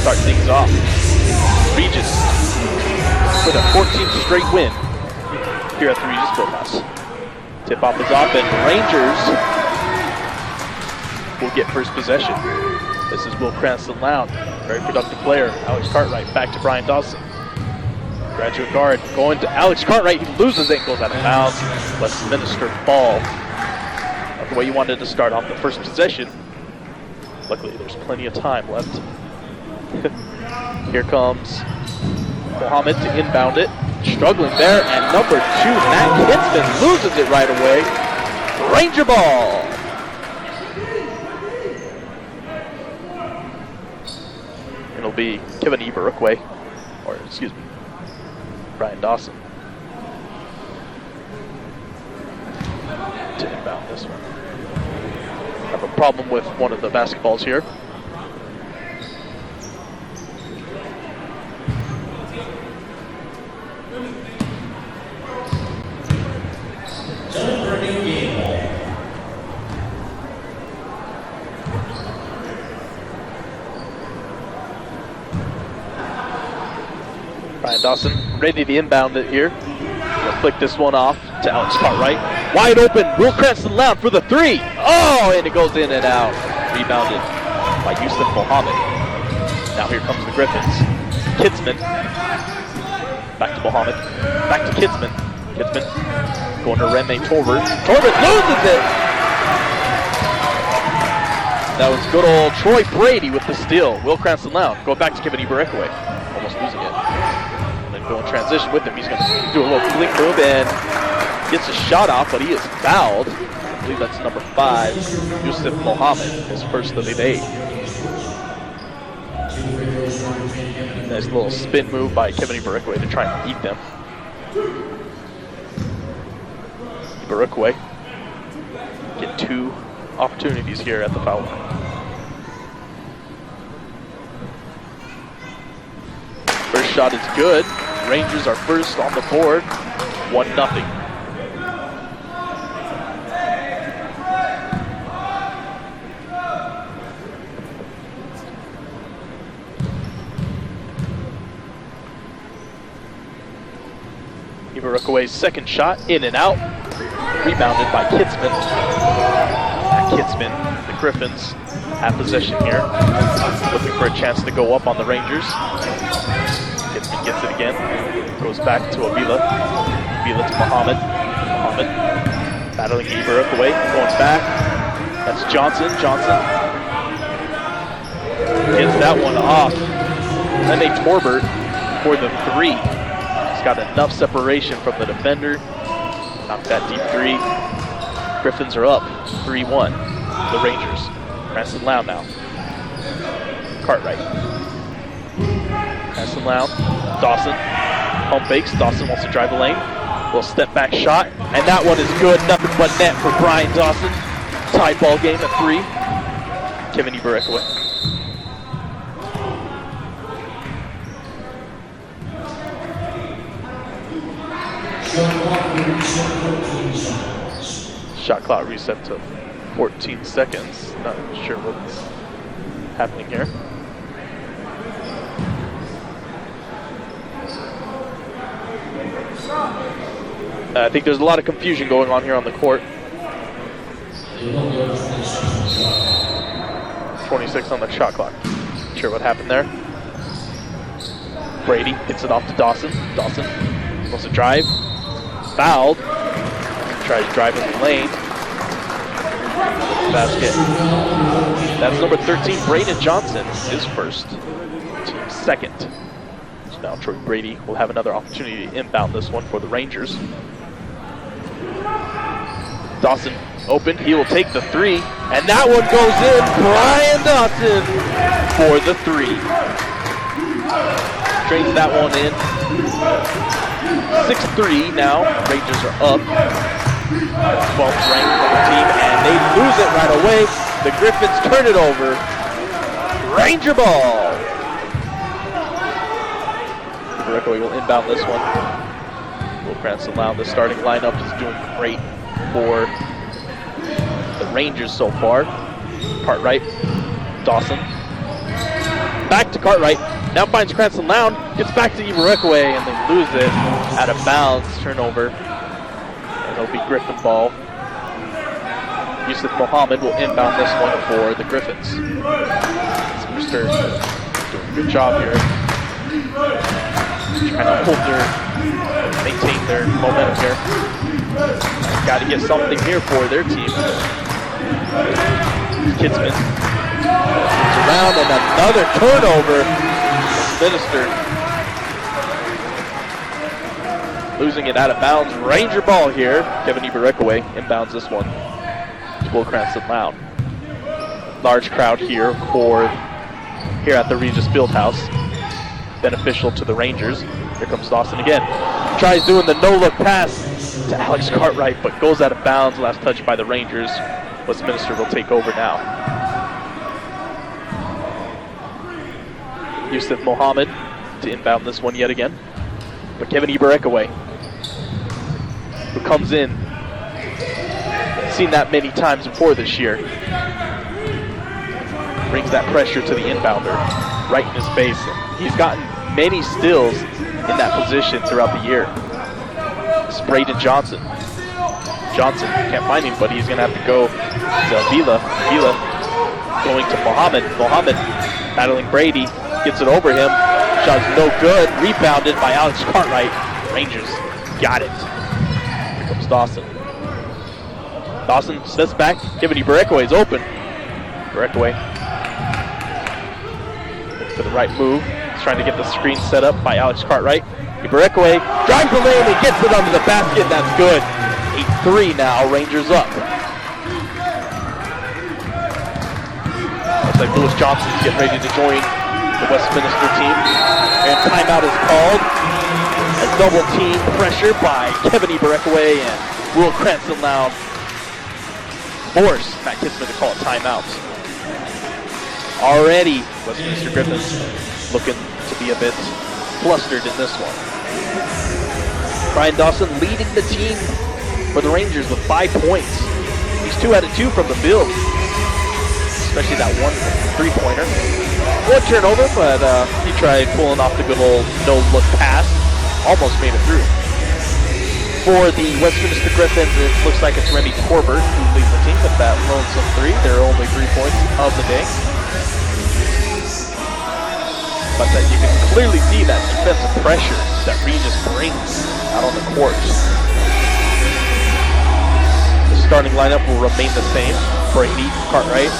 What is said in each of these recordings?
start things off. Regis for the 14th straight win here at the Regis Fieldhouse. Tip-off is off, and Rangers will get first possession. This is Will Cranston-Loud, very productive player. Alex Cartwright back to Brian Dawson. Graduate guard going to Alex Cartwright. He loses it, goes out of bounds. Westminster ball. Not the way you wanted to start off the first possession. Luckily, there's plenty of time left. Here comes Mohammed to inbound it. Struggling there, and number 2, Matt Kinsman, loses it right away. Ranger ball. It'll be Kevin Eberookway, or excuse me, Brian Dawson to inbound this one. Have a problem with one of the basketballs here. Brian Dawson ready to inbound it here. He'll flick this one off to Alex Cartwright. Wide open, Will Cranston-Loud for the 3. Oh, and it goes in and out. Rebounded by Houston Mohammed. Now here comes the Griffins. Kidsman. Back to Mohammed. Back to Kidsman. Kidsman going to Rene Torbert. Torbert loses it! That was good old Troy Brady with the steal. Will Cranston-Loud going back to Kevin Eberookway. Almost losing it. Go in transition with him. He's going to do a little blink move and gets a shot off, but he is fouled. I believe that's number 5, Yusuf Mohammed, his first of the day. Nice little spin move by Kevin Eberookway to try and beat them. Eberookway get 2 opportunities here at the foul line. First shot is good. Rangers are first on the board, 1-0. Eberookway's second shot, in and out, rebounded by Kidsman. Kidsman, the Griffins have possession here, looking for a chance to go up on the Rangers. Kidsman gets it again, goes back to Avila. Avila to Mohammed. Mohammed battling Eberookway, going back. That's Johnson. Johnson gets that one off. Rene Torbert for the 3. He's got enough separation from the defender. Knock that deep 3. Griffins are up 3-1. The Rangers. Cranston-Loud now. Cartwright. Cranston-Loud. Dawson. Pump fakes. Dawson wants to drive the lane. Little step back shot. And that one is good. Nothing but net for Brian Dawson. Tied ball game at 3. Kevin Eberookway. Shot clock reset to 14 seconds. Not sure what's happening here. I think there's a lot of confusion going on here on the court. 26 on the shot clock. Not sure what happened there. Brady hits it off to Dawson. Dawson wants to drive. Fouled. Tries to drive in the lane. Basket. That's number 13, Braden Johnson, his first. Team second. So now Troy Brady will have another opportunity to inbound this one for the Rangers. Dawson open. He will take the 3. And that one goes in. Brian Dawson for the 3. Drains that one in. 6-3 now. Rangers are up. 12th ranked on the team, and they lose it right away. The Griffins turn it over. Ranger ball. Eberookway will inbound this one. Will Cranston-Loud, the starting lineup is doing great for the Rangers so far. Cartwright, Dawson. back to Cartwright. Now finds Cranston Lown. Gets back to Ibarekwe, and they lose it. Out of bounds. Turnover. And it'll be Griffin ball. Yusuf Mohammed will inbound this one for the Griffins. Westminster doing a good job here. Trying to maintain their momentum here. Got to get something here for their team. Kidsman moves around, and another turnover. Westminster losing it out of bounds. Ranger ball here. Kevin Ibarekwe inbounds this one to Will Cranston Lown. Large crowd here at the Regis Fieldhouse. Beneficial to the Rangers. Here comes Dawson again. Tries doing the no-look pass to Alex Cartwright, but goes out of bounds. Last touch by the Rangers. Westminster will take over now. Yusuf Mohammed to inbound this one yet again. But Kevin Ibarekwe, who comes in, seen that many times before this year, brings that pressure to the inbounder right in his face. He's gotten many steals in that position throughout the year. Braden Johnson. Johnson can't find him, but he's going to have to go to Vila. Vila going to Mohammed. Mohammed battling Brady. Gets it over him. Shot's no good. Rebounded by Alex Cartwright. Rangers got it. Here comes Dawson. Dawson steps back. Kevin Ibarekwe is open. Ibarekwe looks for the right move. He's trying to get the screen set up by Alex Cartwright. Ibarekwe drives the lane and gets it under the basket. That's good. 8-3 now. Rangers up. Looks like Lewis Johnson's getting ready to join the Westminster team. And timeout is called. A double team pressure by Kevin Ibarekwe and Will Cranston Lown force Matt Kitzman to call a timeout. Already, Westminster Griffins looking to be a bit flustered in this one. Brian Dawson leading the team for the Rangers with 5 points. He's 2 out of 2 from the field, especially that one three-pointer. One turnover, but he tried pulling off the good old no-look pass. Almost made it through. For the Westminster Griffins, it looks like it's Remy Corbett who leads the team with that lonesome 3. There are only 3 points of the day. But that you can clearly see that defensive pressure that Regis brings out on the court. The starting lineup will remain the same. Brady, Cartwright,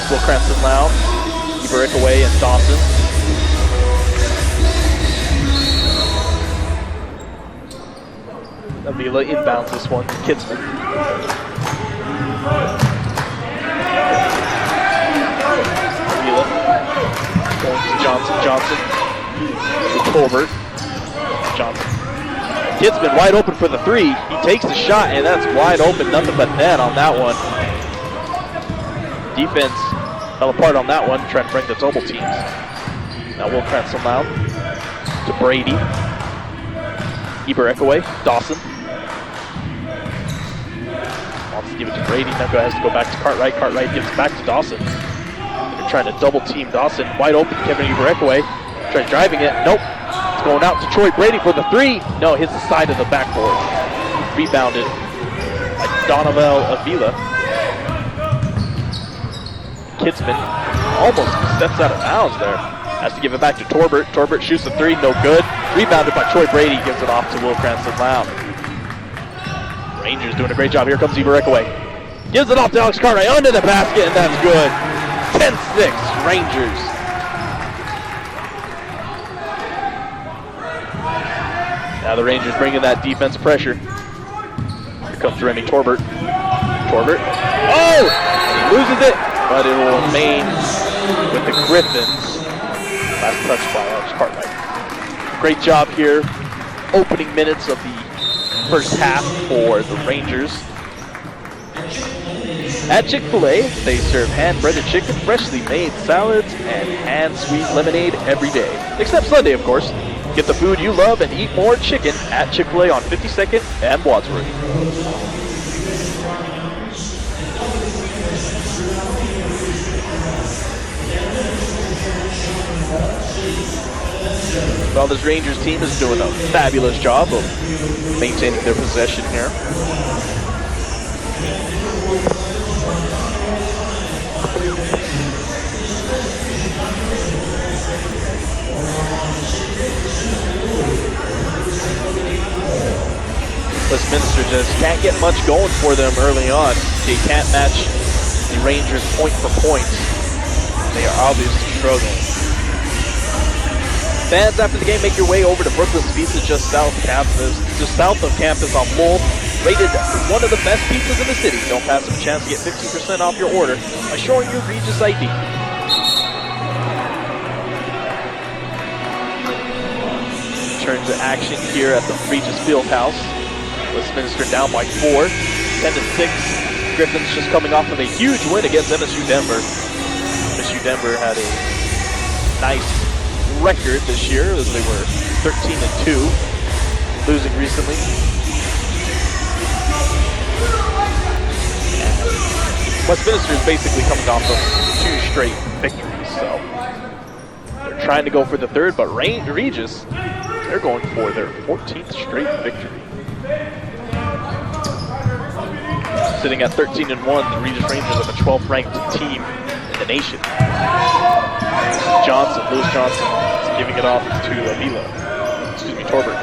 Will Cranston Lown, Ibarekwe, and Dawson. Avila inbounds this one. Kidsman. Avila going to Johnson. Johnson to Colbert. Johnson. Kidsman wide open for the 3. He takes the shot, and that's wide open. Nothing but net on that one. Defense fell apart on that one, trying to bring the double teams. Now Will Cranston Lown to Brady. Ibarekwe, Dawson. Wants to give it to Brady, now has to go back to Cartwright. Cartwright gives it back to Dawson. They're trying to double team Dawson. Wide open, Kevin Ibarekwe. Trying driving it, nope. It's going out to Troy Brady for the 3. No, hits the side of the backboard. Rebounded by Donovel Avila. Kidsman almost steps out of bounds there. Has to give it back to Torbert. Torbert shoots the 3, no good. Rebounded by Troy Brady, gives it off to Will Cranston Lown. Rangers doing a great job. Here comes Ibarekwe. Gives it off to Alex Cartwright under the basket, and that's good. 10-6, Rangers. Now the Rangers bringing that defense pressure. Here comes Remy Torbert. Torbert. Oh! And he loses it, but it will remain with the Griffins. Last touch by Alex Cartwright. Great job here. Opening minutes of the first half for the Rangers. At Chick-fil-A, they serve hand-breaded chicken, freshly made salads, and hand-sweet lemonade every day. Except Sunday, of course. Get the food you love and eat more chicken at Chick-fil-A on 52nd and Wadsworth. Well, this Rangers team is doing a fabulous job of maintaining their possession here. Westminster just can't get much going for them early on. They can't match the Rangers point for point. They are obviously struggling. Fans after the game, make your way over to Brooklyn's Pizza just south of campus on Mole. Rated one of the best pizzas in the city. Don't pass up a chance to get 15% off your order by showing your Regis ID. Turn to action here at the Regis Fieldhouse. Westminster down by 4, 10-6. Griffins just coming off of a huge win against MSU Denver. MSU Denver had a nice record this year as they were 13-2, losing recently. And Westminster is basically coming off of 2 straight victories, so they're trying to go for the third, but Regis, they're going for their 14th straight victory. Sitting at 13-1, the Regis Rangers are the 12th ranked team in the nation. Lewis Johnson is giving it off to Torbert.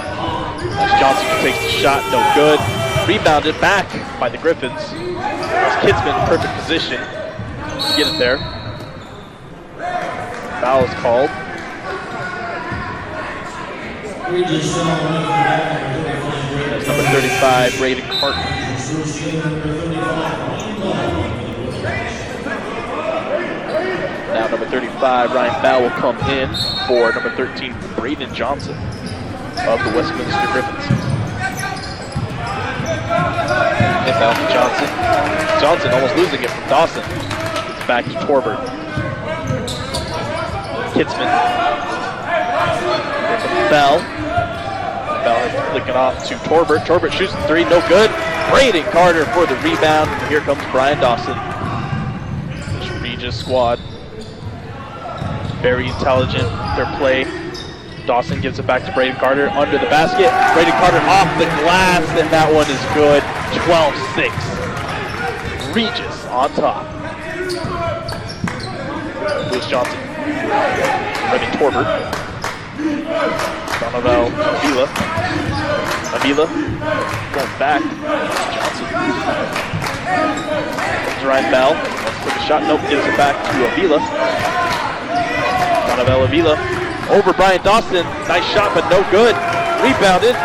As Johnson takes the shot, no good. Rebounded back by the Griffins. As Kidsman in perfect position to get it there. Foul is called. That's number 35, Braden Carter. Now number 35, Ryan Bell will come in for number 13, Braden Johnson of the Westminster Griffins. Inbound to Johnson. Johnson almost losing it from Dawson. It's back to Torbert. Kidsman. Bell. Bell is flicking off to Torbert. Torbert shoots the 3, no good. Braden Carter for the rebound. And here comes Brian Dawson. This Regis squad. Very intelligent, their play. Dawson gives it back to Braden Carter under the basket. Braden Carter off the glass, and that one is good. 12-6. Regis on top. Lewis Johnson. Remy Torbert. Donovan Avila going back. Johnson. Ryan Bell. Let's take a shot. Nope, gives it back to Avila. Donovan Avila over Brian Dawson. Nice shot, but no good. Rebounded.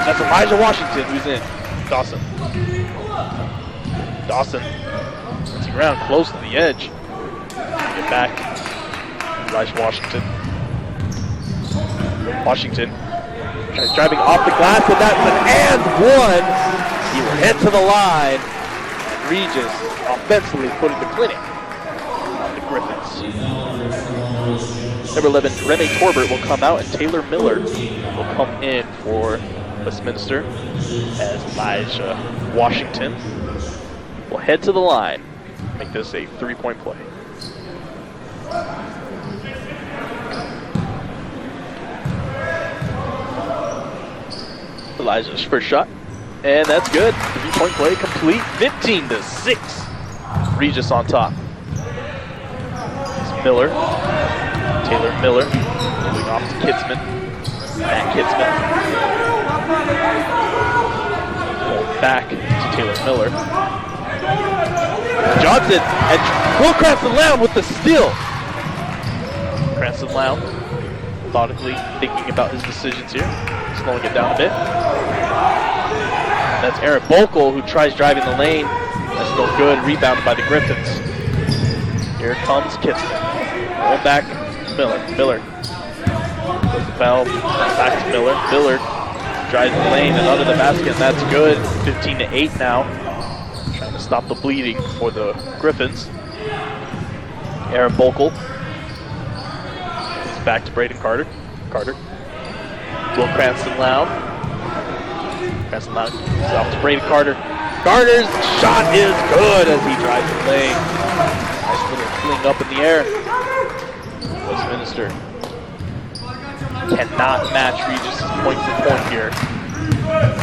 That's Elijah Washington who's in. Dawson. Dancing around close to the edge. Get back. Elijah Washington. Washington tries driving off the glass, and that's an and one. He will head to the line. Regis offensively putting the clinic on the Griffins. Number 11, Remy Torbert will come out, and Taylor Miller will come in for Westminster as Elijah Washington will head to the line. Make this a 3-point play. Elijah's first shot, and that's good. 3-point play complete. 15-6. Regis on top. It's Miller. Taylor Miller moving off to Kidsman. Matt Kidsman. Going back to Taylor Miller. Johnson and Will Cranston-Lown with the steal. Cranston-Lown methodically thinking about his decisions here. Slowing it down a bit. That's Aaron Bokel who tries driving the lane. That's no good. Rebounded by the Griffins. Here comes Kidsman. Going back. Miller. Goes the foul. Back to Miller. Miller drives the lane and under the basket, and that's good. 15-8 now. Trying to stop the bleeding for the Griffins. Aaron Bokel. He's back to Braden Carter. Will Cranston-Lown. Cranston-Lown is off to Braden Carter. Carter's shot is good as he drives the lane. Nice little fling up in the air. Westminster cannot match Regis' point for point here,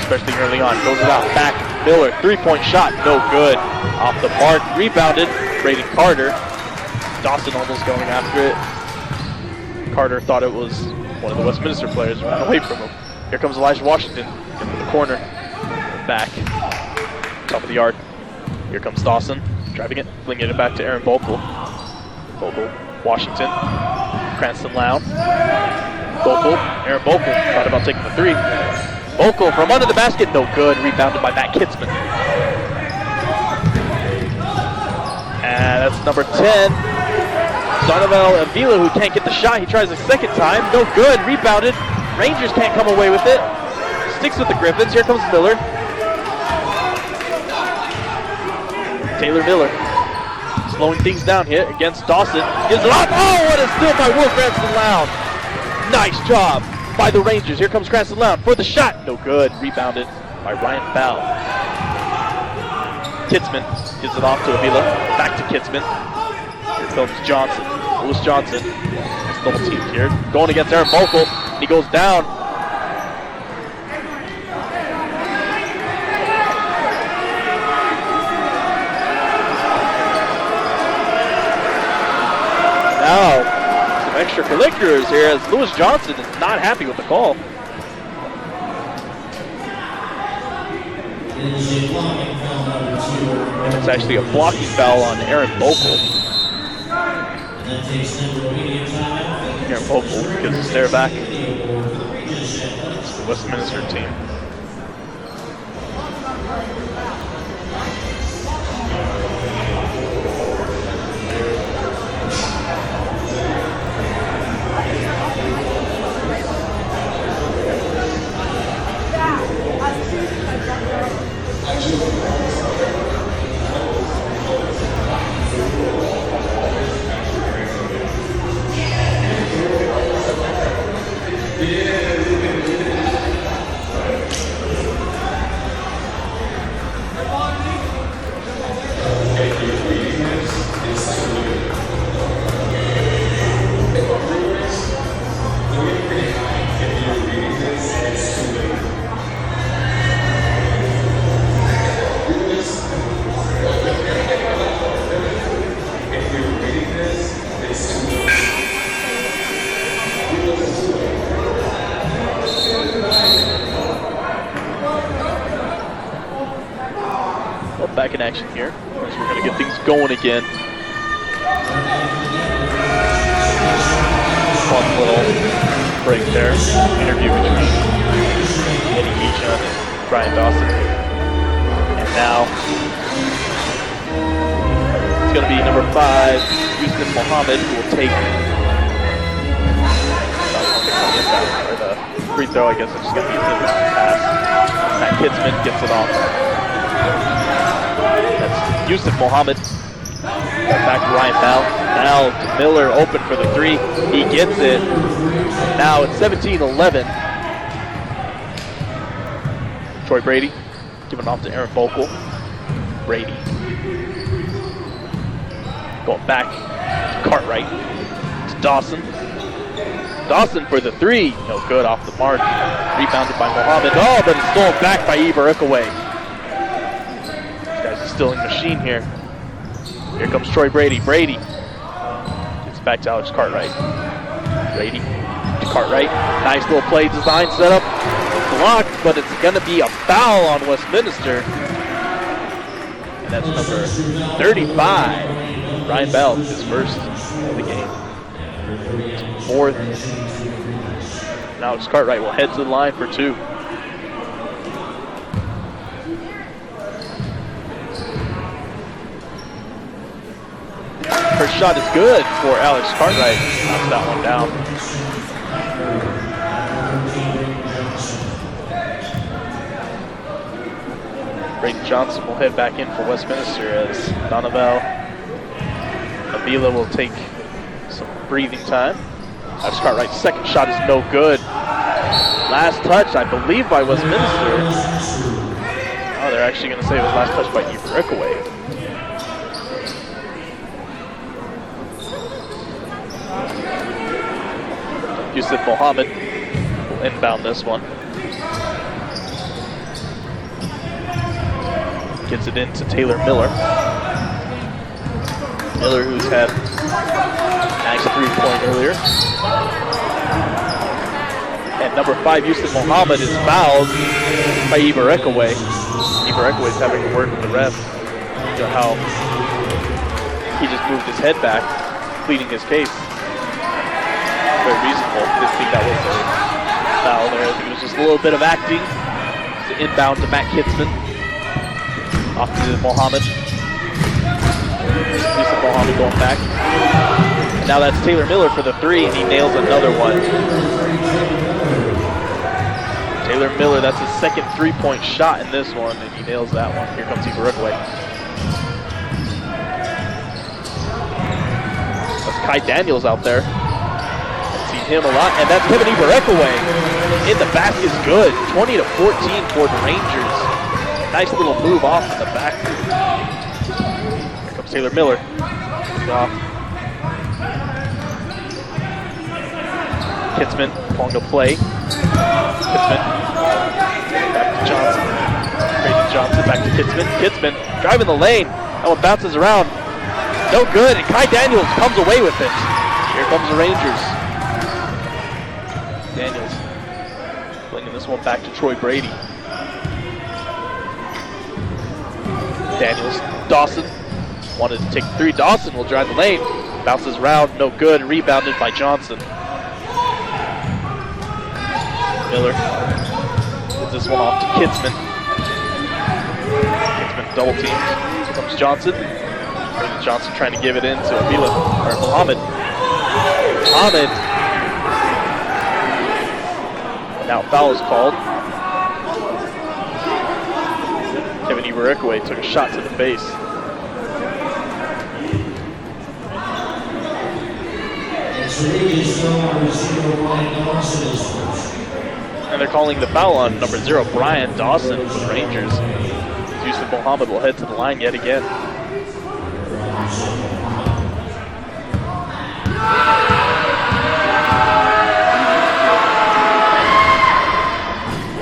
especially early on. Goes it out back. Miller, 3-point shot, no good. Off the mark, rebounded. Braden Carter. Dawson almost going after it. Carter thought it was one of the Westminster players, ran away from him. Here comes Elijah Washington into the corner. Back. Top of the yard. Here comes Dawson, driving it, flinging it back to Aaron Bokel. Bokel, Washington, Cranston Lown. Bokel, Aaron Bokel, thought about taking the three. Bokel from under the basket, no good. Rebounded by Matt Kitzman. And that's number 10. Donovan Avila, who can't get the shot. He tries a second time, no good. Rebounded. Rangers can't come away with it. Sticks with the Griffins. Here comes Miller. Taylor Miller slowing things down here against Dawson. Gives it off. Oh, what a steal by Will Cranston Lown. Nice job by the Rangers. Here comes Cranston Lown for the shot. No good. Rebounded by Ryan Bell. Kitzman gives it off to Avila. Back to Kitzman. Here comes Johnson. Lewis Johnson. It's double teamed here. Going against Aaron Bokel. He goes down. Now, some extracurriculars here as Lewis Johnson is not happy with the call. And it's actually a blocking foul on Aaron Bokel. Aaron Bokel gives a stare back. It's the Westminster team. Back in action here, as we're going to get things going again. Fun little break there. Interview between Eddie Eachon and Brian Dawson. And now it's going to be number 5, Houston Mohammed, who will take the free throw. I guess it's just going to be a pass. Matt Kitzman gets it off. That's Yusuf Mohammed. Back to Ryan Bell. Now to Miller, open for the three. He gets it. Now it's 17-11. Troy Brady giving off to Aaron Bokel. Brady going back to Cartwright. To Dawson. Dawson for the three. No good, off the mark. Rebounded by Mohammed. Oh, but it's stolen back by Eva Rickaway. Stealing machine here. Here comes Troy Brady. Brady gets back to Alex Cartwright. Brady to Cartwright. Nice little play design setup. Blocked, but it's going to be a foul on Westminster. And that's number 35. Ryan Bell, his first of the game. 4th. And Alex Cartwright will head to the line for 2. First shot is good for Alex Cartwright. Knocks that one down. Braden Johnson will head back in for Westminster as Donovan Avila will take some breathing time. Alex Cartwright's second shot is no good. Last touch, I believe, by Westminster. Oh, they're actually going to say it was last touch by Eva Rickaway. Yusuf Mohammed will inbound this one. Gets it into Taylor Miller. Miller, who's had nice 3-point earlier. And number 5, Yusuf Mohammed, is fouled by Ibarekaway. Ibarekaway is having a word with the ref. You know how he just moved his head back, pleading his case. Very reasonable. Didn't think that was a foul there. I think it was just a little bit of acting. It's an inbound to Matt Kitzman. Off to Mohammed. Yusuf Mohammed going back. And now that's Taylor Miller for the 3, and he nails another one. Taylor Miller, that's his second 3-point shot in this one, and he nails that one. Here comes Ibarekaway. That's Kai Daniels out there. I've seen him a lot, and that's Kevin Ibarekaway. In the basket is good. 20-14 for the Rangers. Nice little move off in the back. Here comes Taylor Miller. Off. Kitzman calling a play. Kitzman back to Johnson. Brayden Johnson back to Kitzman. Kitzman driving the lane. That one bounces around. No good, and Kai Daniels comes away with it. Here comes the Rangers. Daniels flinging this one back to Troy Brady. Daniels, Dawson wanted to take the 3. Dawson will drive the lane. Bounces around, no good. Rebounded by Johnson. Miller gives this one off to Kitzman. Kitzman double teams. Here comes Johnson. Johnson trying to give it in to Mohammed. Mohammed. Now foul is called. Kevin Ibarekaway took a shot to the face. And they're calling the foul on number 0, Brian Dawson for the Rangers. Yusuf Mohammed will head to the line yet again.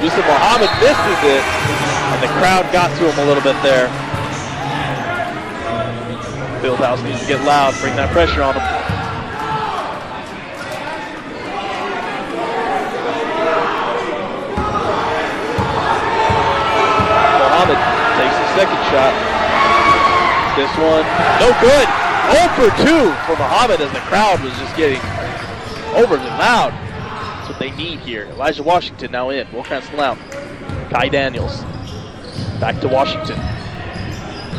Yusuf Mohammed misses it, and the crowd got to him a little bit there. Fieldhouse needs to get loud, bring that pressure on him. Mohammed takes the second shot. This one, no good. 0 for 2 for Mohammed as the crowd was just getting overly loud. That's what they need here. Elijah Washington now in. Will cancel out. Kai Daniels. Back to Washington.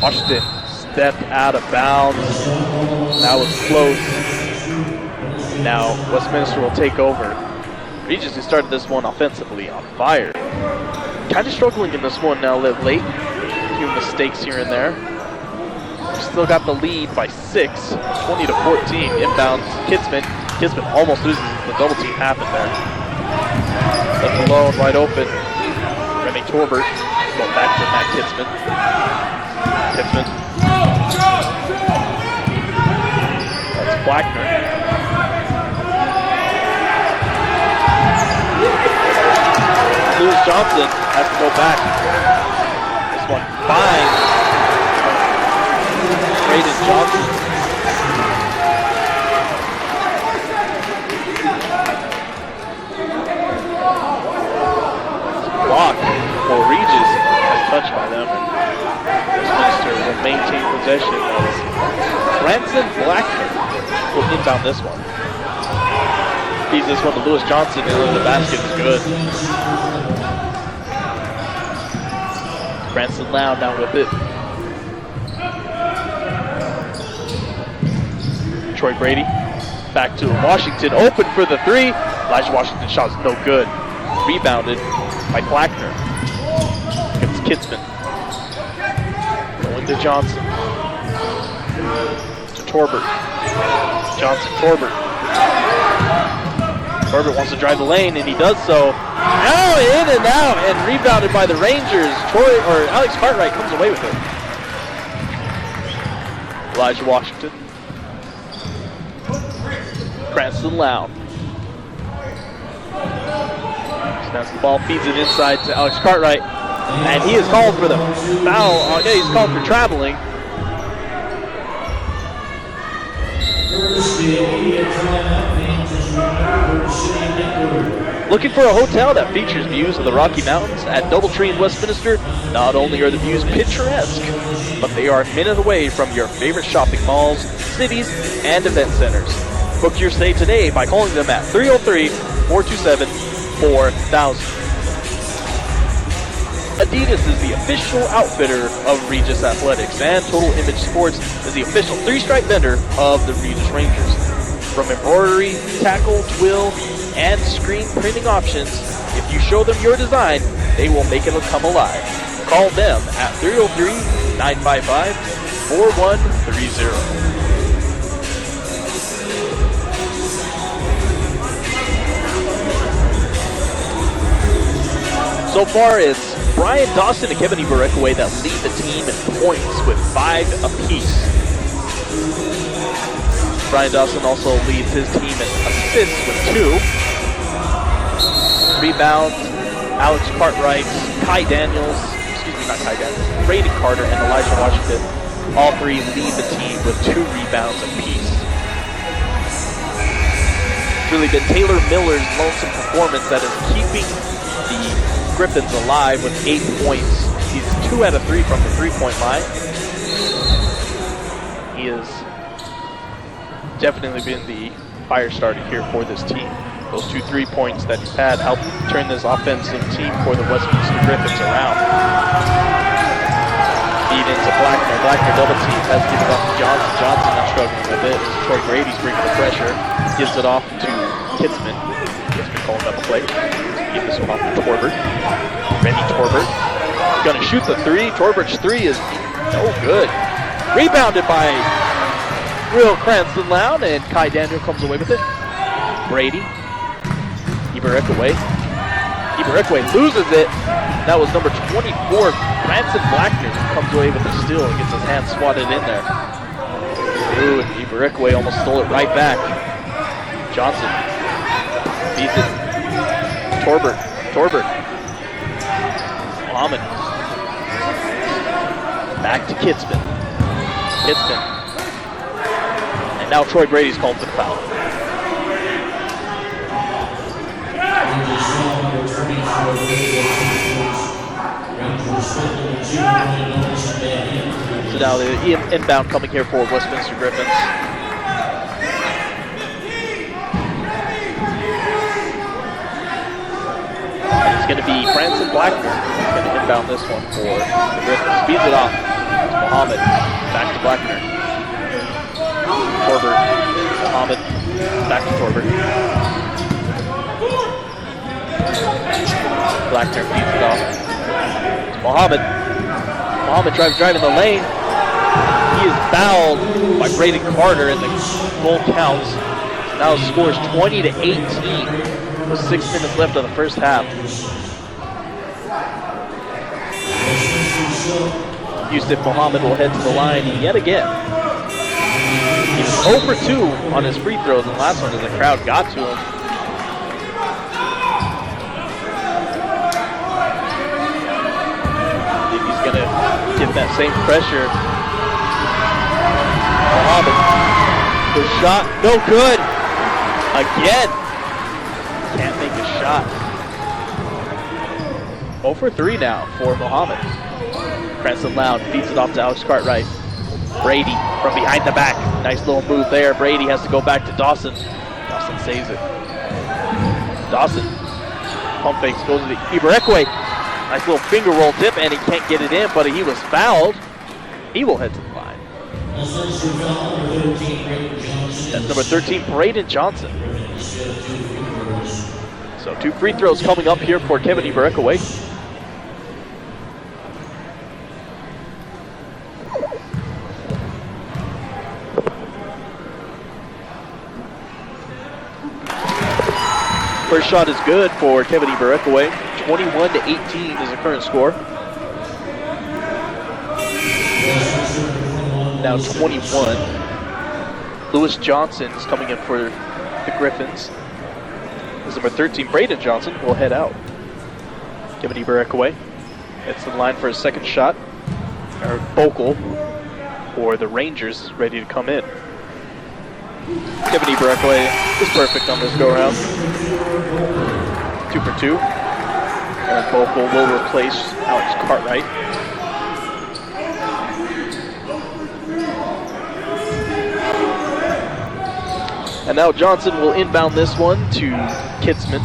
Washington stepped out of bounds. That was close. Now Westminster will take over. Regis, who started this one offensively, on fire. Kind of struggling in this one now late. A few mistakes here and there. Still got the lead by 6, 20-14. Inbounds Kitzman. Kitzman almost loses the double team happened there. Left alone, wide open. Remy Torbert. Go back to Matt Kitzman. Kitzman. That's Blackner. Lewis Johnson has to go back. This one finds Brayden Johnson. Block for Regis as touched by them. Westminster will maintain possession as Branson Blackner will inbound this one. Feeds this one to Lewis Johnson, and the basket is good. Branson Loud now with it. Troy Brady back to Washington, open for the 3. Elijah Washington shot is no good. Rebounded by Blackner. It's Kitzman. Going to Johnson. To Torbert. Johnson, Torbert. Torbert wants to drive the lane, and he does so. Now in and out, and rebounded by the Rangers. Alex Cartwright comes away with it. Elijah Washington. Cranston Loud. Bounces the ball, feeds it inside to Alex Cartwright. And he is called for the foul. Yeah, he's called for traveling. Looking for a hotel that features views of the Rocky Mountains at Doubletree in Westminster? Not only are the views picturesque, but they are a minute away from your favorite shopping malls, cities, and event centers. Book your stay today by calling them at 303-427-4000. Adidas is the official outfitter of Regis Athletics, and Total Image Sports is the official three-stripe vendor of the Regis Rangers. From embroidery, tackle, twill, and screen printing options, if you show them your design, they will make it come alive. Call them at 303-955-4130. So far, it's Brian Dawson and Kevin Ibarekwe that lead the team in points with 5 apiece. Brian Dawson also leads his team in assists with 2. Rebounds, Alex Cartwright, Brady Carter, and Elijah Washington. All 3 lead the team with 2 rebounds apiece. It's really been Taylor Miller's lonesome performance that is keeping the Griffins alive with 8 points. He's 2 out of 3 from the 3-point line. He has definitely been the fire starter here for this team. Those 2 3-points that he's had helped turn this offensive team for the Westminster Griffins around. Feed into Blackner. Blackner double team has given it off to Johnson. Johnson now struggling with it. Troy Brady's bringing the pressure. Gives it off to Kitzman. Kitzman calling up a play. Keep this one off to Torbert. Randy Torbert. Gonna shoot the 3. Torbert's 3 is no good. Rebounded by Will Cranston Loud, and Kai Daniel comes away with it. Brady. Ibarekwe. Ibarekwe loses it. That was number 24, Branson Blackner, comes away with the steal and gets his hand swatted in there. Ooh, and Ibarekwe almost stole it right back. Johnson beats it. Torbert. Muhammad. Back to Kitzman. And now Troy Brady's called for the foul. So now the inbound coming here for Westminster Griffins. It's going to be Branson Blackner going to inbound this one for the Griffins. Speeds it off. It's Muhammad. Back to Blackner. Torbert. Muhammad. Back to Torbert. Blackner feeds it off. It's Muhammad. Muhammad driving the lane. He is fouled by Brady Carter, and the goal counts. Now the score is 20-18 with 6 minutes left of the first half. Yusuf Muhammad will head to the line yet again. He was 0 for 2 on his free throws in the last one as the crowd got to him. Gonna give that same pressure. Muhammad, the shot, no good. Again, can't make a shot. 0 for 3 now for Muhammad. Cranston Loud feeds it off to Alex Cartwright. Brady from behind the back. Nice little move there. Brady has to go back to Dawson. Dawson saves it. Dawson, pump fakes, goes to the Ibarekwe. Nice little finger roll tip, and he can't get it in, but he was fouled. He will head to the line. That's number 13, Braden Johnson. So 2 free throws coming up here for Kevin Ibarekwe. First shot is good for Kevin Ibarekwe. 21-18 is the current score. Now 21. Lewis Johnson is coming in for the Griffins. This is number 13, Braden Johnson, will head out. Giving a breakaway. It's the line for a second shot. Or Bokel for the Rangers is ready to come in. Giving a breakaway is perfect on this go-round. 2 for 2. And Bokel will replace Alex Cartwright. And now Johnson will inbound this one to Kitzman.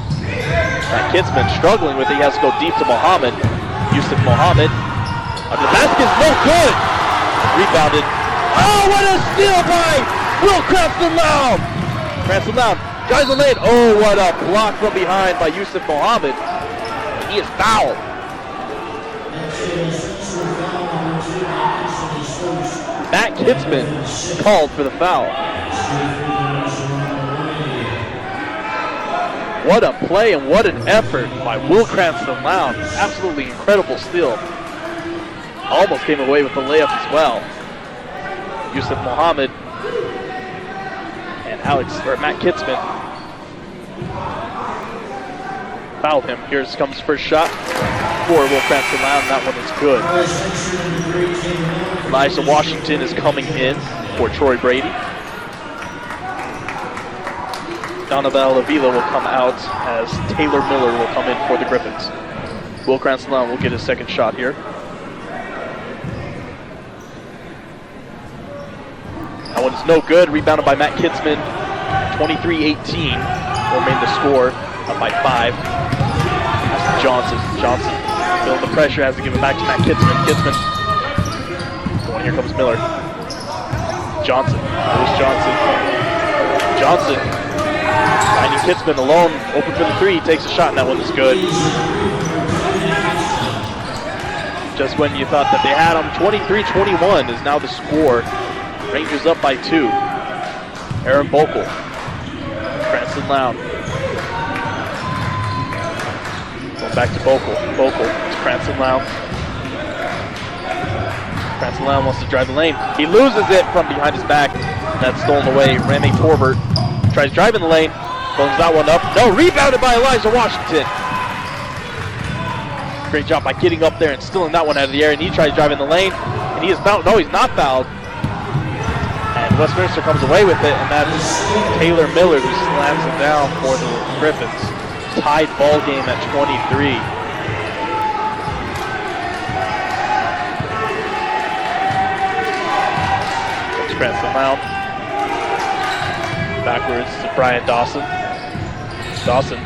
Kitzman struggling with it. He has to go deep to Mohammed. Yusuf Mohammed. The basket is no good. Rebounded. Oh, what a steal by Will Cranston-Loud. Cranston-Loud drives the lane. Oh, what a block from behind by Yusuf Mohammed. He is fouled. Matt Kitzman called for the foul. What a play and what an effort by Will Cranston-Loud. Absolutely incredible steal. Almost came away with the layup as well. Yusuf Mohammed and Matt Kitzman fouled him. Here comes first shot for Will Cranston-Loud, and that one is good. Elijah Washington is coming in for Troy Brady. Donovan Avila will come out as Taylor Miller will come in for the Griffins. Will Cranston-Loud will get his second shot here. That one's no good. Rebounded by Matt Kitzman. 23-18 will remain the score, up by 5. That's Johnson. Johnson feeling the pressure, has to give it back to Matt Kitzman. Kitzman. Going, here comes Miller. Johnson. There's Johnson. Johnson. Finding Kitzman alone, open for the 3, takes a shot, and that one is good. Just when you thought that they had him, 23-21 is now the score. Rangers up by 2. Aaron Bokel. Cranston-Loud. Going back to Bokel. Bokel to Cranston-Loud. Cranston-Loud wants to drive the lane. He loses it from behind his back. That's stolen away. Remy Torbert tries driving the lane. Phones that one up. No, rebounded by Elijah Washington. Great job by getting up there and stealing that one out of the air. And he tries driving the lane. And he is fouled. No, he's not fouled. And Westminster comes away with it. And that's Taylor Miller who slams it down for the Griffins. Tied ball game at 23. That's Cranston-Loud. Backwards to Brian Dawson. Dawson.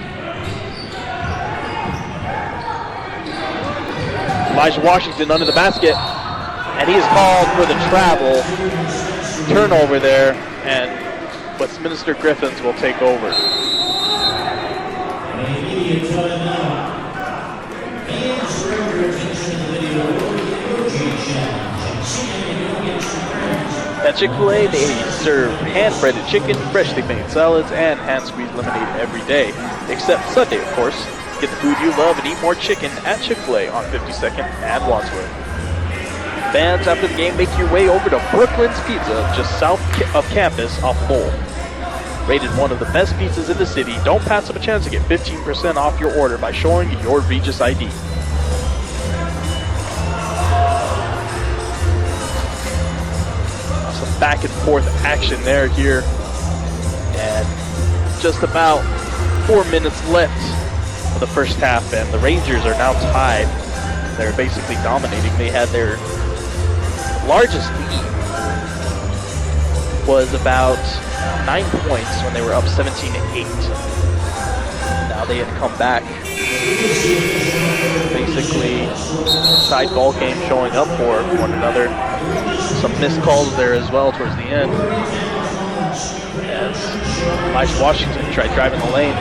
Elijah Washington under the basket. And he is called for the travel. Turnover there. And Westminster Griffins will take over. At Chick-fil-A, they serve hand-breaded chicken, freshly made salads, and hand-squeezed lemonade every day. Except Sunday, of course. Get the food you love and eat more chicken at Chick-fil-A on 52nd and Wadsworth. Fans, after the game, make your way over to Brooklyn's Pizza, just south of campus off Lowell. Rated one of the best pizzas in the city, don't pass up a chance to get 15% off your order by showing your Regis ID. Some back and forth action there here. And just about 4 minutes left of the first half, and the Rangers are now tied. They're basically dominating. They had their largest lead was about 9 points when they were up 17-8. Now they had come back. Basically, side ball game showing up for one another. Some missed calls there as well towards the end. As Elijah Washington tried driving the lane.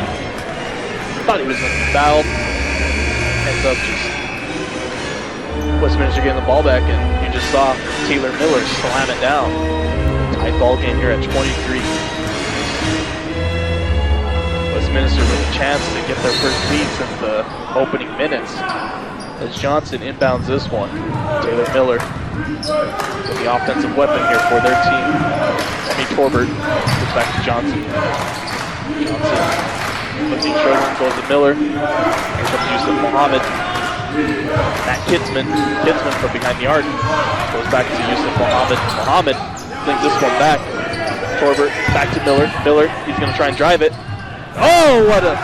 Thought he was going to be fouled. Ends up just Westminster getting the ball back, and you just saw Taylor Miller slam it down. Tied ball game here at 23. Westminster with a chance to get their first lead since the opening minutes. As Johnson inbounds this one. Taylor Miller with the offensive weapon here for their team. Remy Torbert goes back to Johnson. Johnson looking short, goes to Miller. Here comes Yusuf Mohammed. Matt Kitzman from behind the arc. Goes back to Yusuf Mohammed. Mohammed flings this one back. Torbert back to Miller. Miller, he's going to try and drive it. Oh, what a...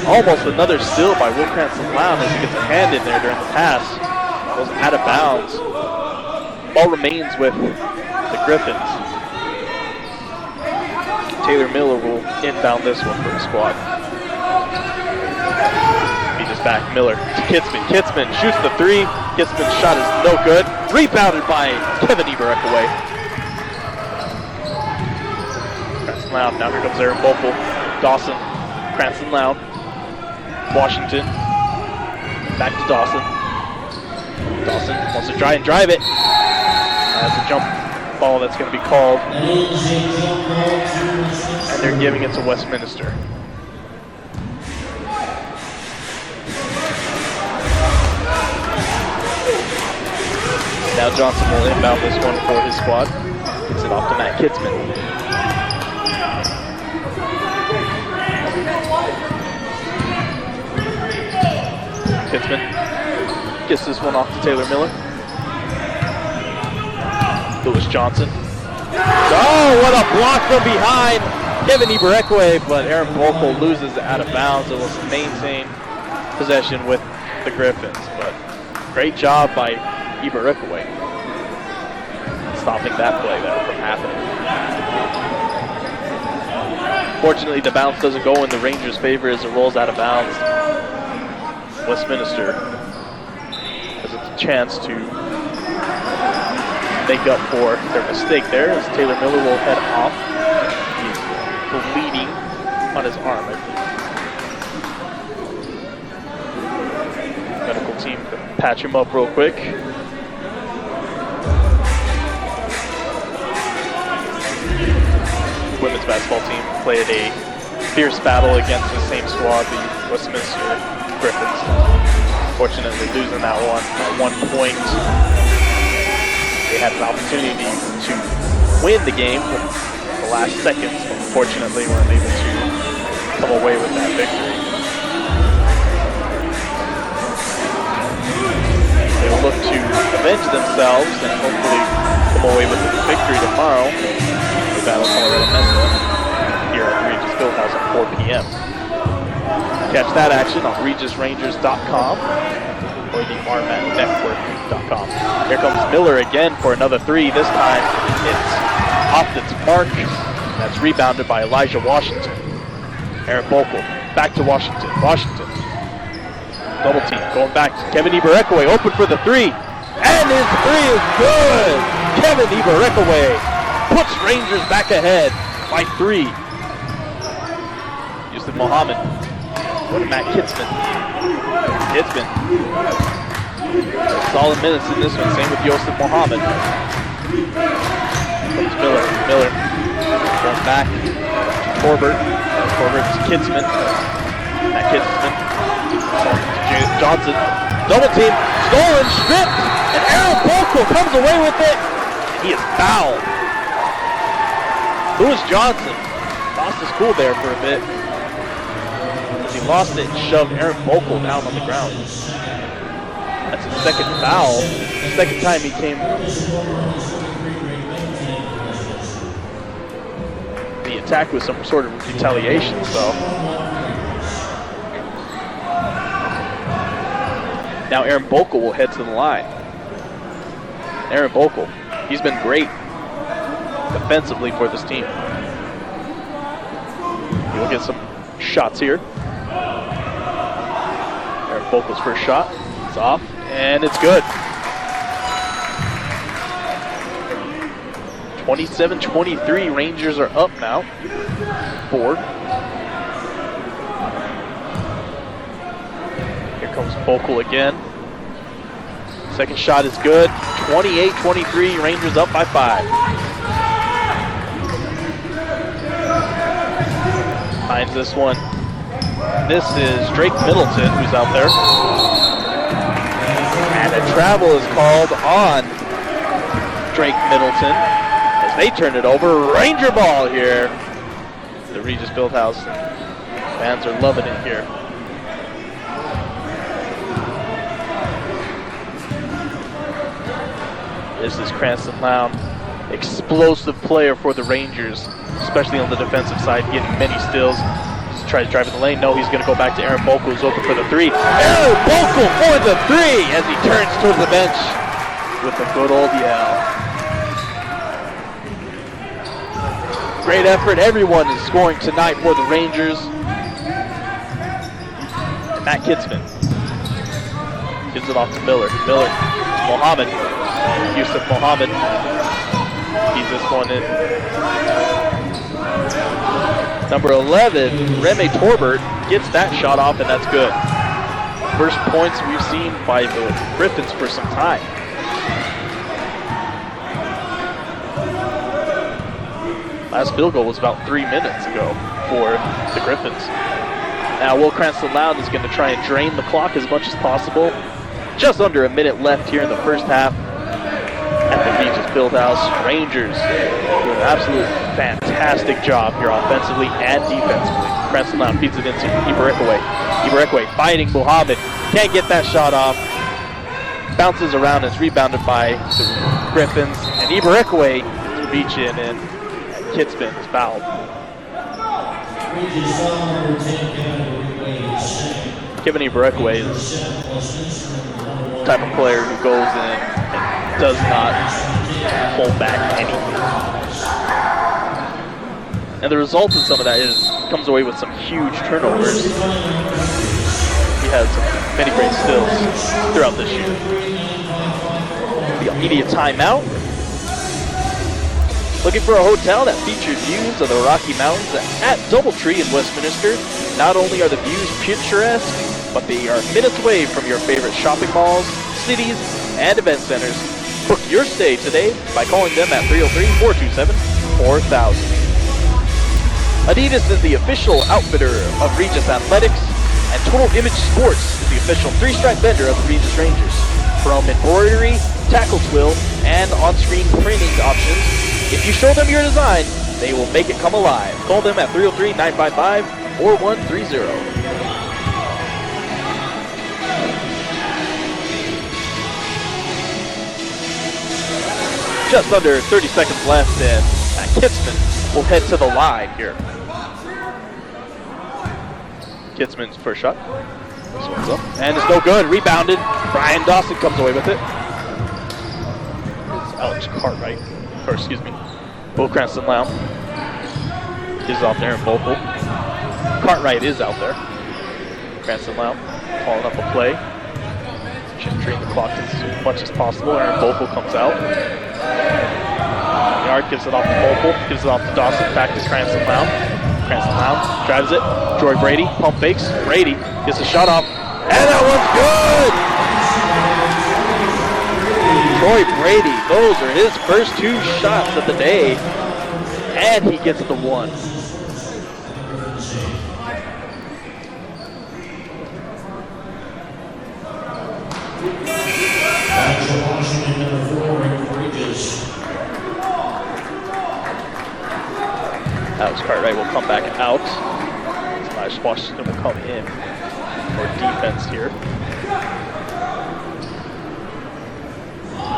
Almost another steal by Will Cranston-Lown as he gets a hand in there during the pass. Goes out of bounds. Ball remains with the Griffins. Taylor Miller will inbound this one for the squad. He just back Miller to Kitzman. Kitzman shoots the three. Kitzman's shot is no good. Rebounded by Kevin Eberekaway. Cranston-Lown. Now here comes Aaron Bokel. Dawson. Cranston-Lown. Washington. Back to Dawson. Dawson wants to try and drive it. That's a jump ball that's going to be called. And they're giving it to Westminster. Now Johnson will inbound this one for his squad. Gets it off to Matt Kitzman. Kitzman gets this one off to Taylor Miller. Lewis Johnson. Oh, what a block from behind. Kevin Eberekaway, but Aaron Bokel loses it out of bounds. It will maintain possession with the Griffins, but great job by Eberekaway stopping that play there from happening. Fortunately, the bounce doesn't go in the Rangers' favor as it rolls out of bounds. Westminster has a chance to make up for their mistake there as Taylor Miller will head off. He's bleeding on his arm, I think. Medical team can patch him up real quick. Women's basketball team played a fierce battle against the same squad, the Westminster Griffins. Fortunately, losing that one at 1 point. They had an opportunity to win the game with the last seconds, but unfortunately weren't able to come away with that victory. They will look to avenge themselves and hopefully come away with the victory tomorrow. The battle Colorado Mesa here at Regis Fieldhouse at 4 p.m. Catch that action on regisrangers.com or the rmatnetwork.com. Here comes Miller again for another three. This time it's off its mark. That's rebounded by Elijah Washington. Aaron Bokel back to Washington. Washington. Double team going back to Kevin Eberekaway. Open for the three. And his three is good. Kevin Eberekaway puts Rangers back ahead by 3. Yusuf Mohammed. What a Matt Kitzman. Kitzman. Solid minutes in this one. Same with Yusuf Mohammed. Comes Miller. Miller goes back. Torbert. Torbert to Kitzman. Matt Kitzman. Johnson. Double team. Stolen. Stripped. And Aaron Bokel comes away with it. He is fouled. Lewis Johnson lost his cool there for a bit. He lost it and shoved Aaron Bokel down on the ground. That's his second foul. Second time he came. The attack was some sort of retaliation, so. Now Aaron Bokel will head to the line. Aaron Bokel, he's been great defensively for this team. He'll get some shots here. Aaron Bokel's first shot. It's off, and it's good. 27-23, Rangers are up now. 4. Here comes Bokel again. Second shot is good. 28-23, Rangers up by 5. Finds this one. This is Drake Middleton who's out there. And a travel is called on Drake Middleton as they turn it over. Ranger ball here. The Regis Fieldhouse fans are loving it here. This is Cranston Lown, explosive player for the Rangers, especially on the defensive side, getting many steals. Tries to drive in the lane. No, he's going to go back to Aaron Bokel, who's open for the three. Aaron Bokel for the three as he turns towards the bench with a good old yell. Great effort. Everyone is scoring tonight for the Rangers. And Matt Kitzman gives it off to Miller. Miller, Mohammed. Yusuf Mohammed. He's this one in. Number 11, Remy Torbert gets that shot off, and that's good. First points we've seen by the Griffins for some time. Last field goal was about 3 minutes ago for the Griffins. Now Will Cranston Loud is going to try and drain the clock as much as possible. Just under a minute left here in the first half at the Regis Fieldhouse. Rangers doing an absolute fantastic job here offensively and defensively. Cranston Loud feeds it into Ibarekwe. Ibarekwe fighting Muhammad. Can't get that shot off. Bounces around and is rebounded by the Griffins. And Ibarekwe to reach in, and Kitzman is fouled. Kevin Ibarekwe is the type of player who goes in and does not hold back anything. And the result of some of that is comes away with some huge turnovers. He has many great steals throughout this year. The immediate timeout. Looking for a hotel that features views of the Rocky Mountains at Doubletree in Westminster. Not only are the views picturesque, but they are minutes away from your favorite shopping malls, cities, and event centers. Book your stay today by calling them at 303-427-4000. Adidas is the official outfitter of Regis Athletics, and Total Image Sports is the official three-stripe vendor of the Regis Rangers. From embroidery, tackle twill, and on-screen printing options, if you show them your design, they will make it come alive. Call them at 303-955-4130. Just under 30 seconds left, and Kitzman will head to the line here. Kitzman's first shot. This one's up. And it's no good. Rebounded. Brian Dawson comes away with it. It's Alex Cartwright. Or excuse me. Will Cranston Lown. Gives off there in Bokel. Cartwright is out there. Cranston Lown calling up a play. Just drain the clock as much as possible. Aaron Bokel comes out. Yard gives it off to Bokel. Gives it off to Dawson. Back to Cranston Lown. Cranston Lown drives it. Troy Brady pump fakes. Brady gets a shot off. And that one's good! Troy Brady. Those are his first two shots of the day. And he gets the one. Alex Cartwright will come back out. Elijah Washington will come in for defense here.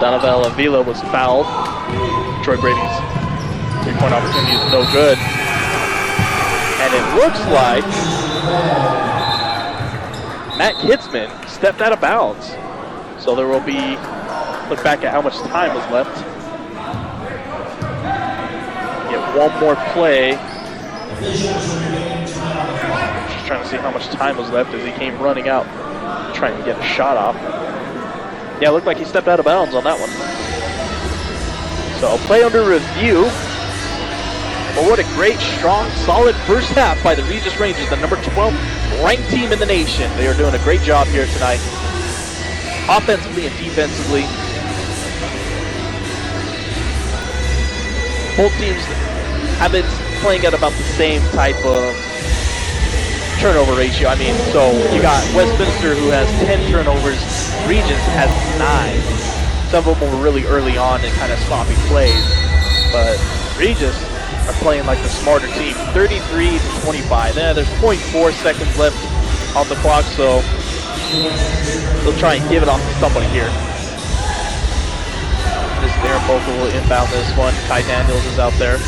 Donovan Avila was fouled. Troy Brady's three-point opportunity is no good. And it looks like Matt Kitzman stepped out of bounds. So there will be, look back at how much time was left. One more play. Just trying to see how much time was left as he came running out, trying to get a shot off. Yeah, it looked like he stepped out of bounds on that one. So play under review. But what a great, strong, solid first half by the Regis Rangers, the number 12 ranked team in the nation. They are doing a great job here tonight, offensively and defensively. Both teams have been playing at about the same type of turnover ratio. I mean, so you got Westminster, who has 10 turnovers. Regis has 9. Some of them were really early on and kind of sloppy plays. But Regis are playing like the smarter team. 33-25. There's 0.4 seconds left on the clock, so they'll try and give it off to somebody here. This Boca will inbound this one. Ty Daniels is out there.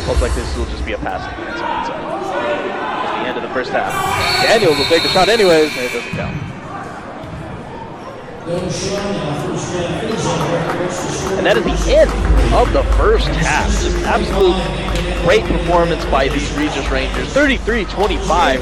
Most likely this will just be a pass defense on its own. At the end of the first half. Daniels will take the shot anyways, and it doesn't count. And that is the end of the first half. Just absolute great performance by these Regis Rangers. 33-25.